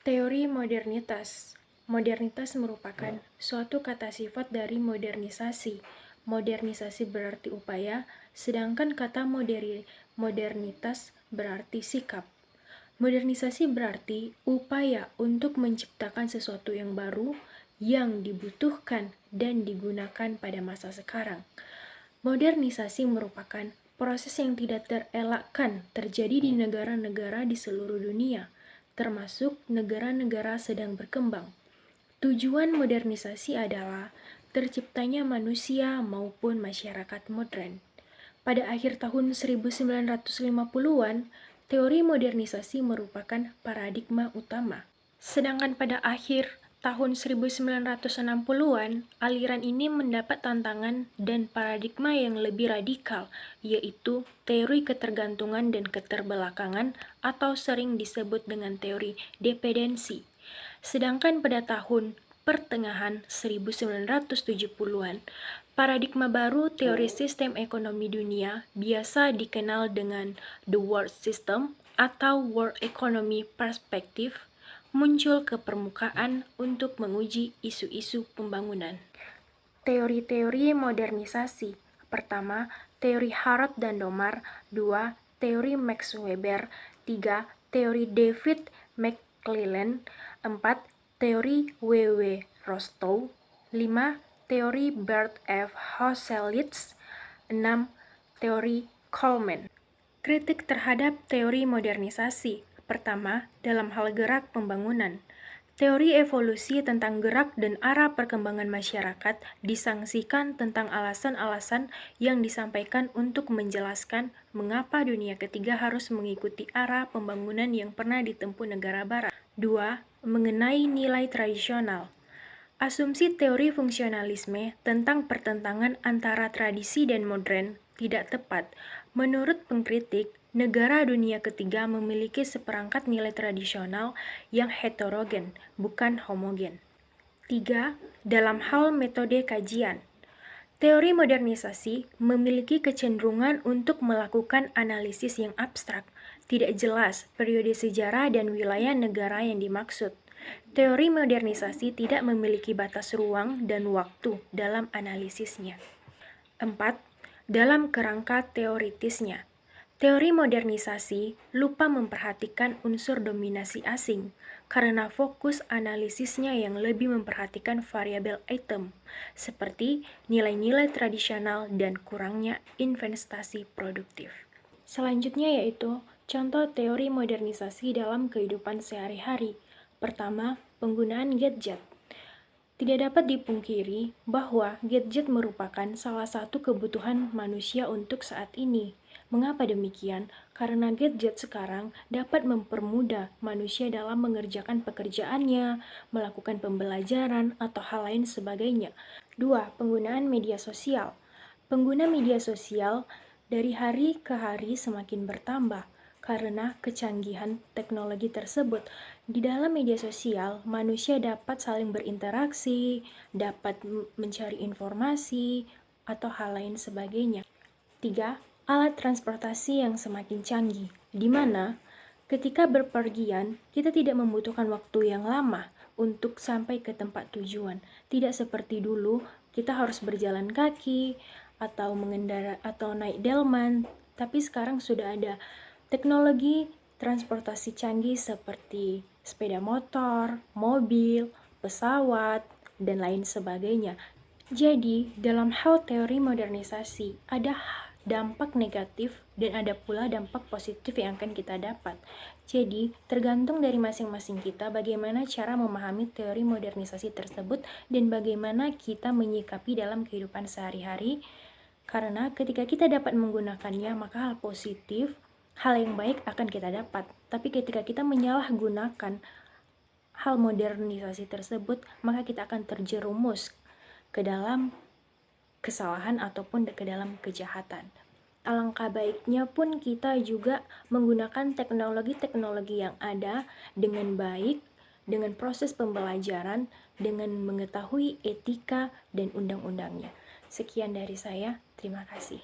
Teori modernitas. Modernitas merupakan suatu kata sifat dari modernisasi. Modernisasi berarti upaya, sedangkan kata modernitas berarti sikap. Modernisasi berarti upaya untuk menciptakan sesuatu yang baru, yang dibutuhkan dan digunakan pada masa sekarang. Modernisasi merupakan proses yang tidak terelakkan terjadi di negara-negara di seluruh dunia, termasuk negara-negara sedang berkembang. Tujuan modernisasi adalah terciptanya manusia maupun masyarakat modern. Pada akhir tahun 1950-an, teori modernisasi merupakan paradigma utama. Sedangkan pada akhir tahun 1960-an, aliran ini mendapat tantangan dan paradigma yang lebih radikal, yaitu teori ketergantungan dan keterbelakangan atau sering disebut dengan teori dependensi. Sedangkan pada tahun pertengahan 1970-an, paradigma baru teori sistem ekonomi dunia biasa dikenal dengan The World System atau World Economy Perspective muncul ke permukaan untuk menguji isu-isu pembangunan. Teori-teori modernisasi. Pertama, teori Harrod dan Domar. 2. Teori Max Weber. 3. Teori David McClelland. 4. Teori W.W. Rostow. 5. Teori Bert F. Hoselitz. 6. Teori Coleman. Kritik terhadap teori modernisasi. Pertama, dalam hal gerak pembangunan. Teori evolusi tentang gerak dan arah perkembangan masyarakat disangsikan tentang alasan-alasan yang disampaikan untuk menjelaskan mengapa dunia ketiga harus mengikuti arah pembangunan yang pernah ditempuh negara barat. 2. Mengenai nilai tradisional. Asumsi teori fungsionalisme tentang pertentangan antara tradisi dan modern tidak tepat. Menurut pengkritik, negara dunia ketiga memiliki seperangkat nilai tradisional yang heterogen, bukan homogen. 3. Dalam hal metode kajian. Teori modernisasi memiliki kecenderungan untuk melakukan analisis yang abstrak, tidak jelas periode sejarah dan wilayah negara yang dimaksud. Teori modernisasi tidak memiliki batas ruang dan waktu dalam analisisnya. 4. Dalam kerangka teoritisnya. Teori modernisasi lupa memperhatikan unsur dominasi asing karena fokus analisisnya yang lebih memperhatikan variabel item seperti nilai-nilai tradisional dan kurangnya investasi produktif. Selanjutnya yaitu contoh teori modernisasi dalam kehidupan sehari-hari. Pertama, penggunaan gadget. Tidak dapat dipungkiri bahwa gadget merupakan salah satu kebutuhan manusia untuk saat ini. Mengapa demikian? Karena gadget sekarang dapat mempermudah manusia dalam mengerjakan pekerjaannya, melakukan pembelajaran, atau hal lain sebagainya. 2. Penggunaan media sosial. Pengguna media sosial dari hari ke hari semakin bertambah karena kecanggihan teknologi tersebut. Di dalam media sosial, manusia dapat saling berinteraksi, dapat mencari informasi, atau hal lain sebagainya. 3. Alat transportasi yang semakin canggih, di mana ketika berpergian, kita tidak membutuhkan waktu yang lama untuk sampai ke tempat tujuan. Tidak seperti dulu, kita harus berjalan kaki, atau mengendara atau naik delman, tapi sekarang sudah ada teknologi transportasi canggih seperti sepeda motor, mobil, pesawat, dan lain sebagainya. Jadi, dalam hal teori modernisasi, ada dampak negatif dan ada pula dampak positif yang akan kita dapat. Jadi, tergantung dari masing-masing kita bagaimana cara memahami teori modernisasi tersebut dan bagaimana kita menyikapi dalam kehidupan sehari-hari. Karena ketika kita dapat menggunakannya, maka hal positif, hal yang baik akan kita dapat. Tapi ketika kita menyalahgunakan hal modernisasi tersebut, maka kita akan terjerumus ke dalam kesalahan ataupun ke dalam kejahatan. Alangkah baiknya pun kita juga menggunakan teknologi-teknologi yang ada dengan baik, dengan proses pembelajaran, dengan mengetahui etika dan undang-undangnya. Sekian dari saya, terima kasih.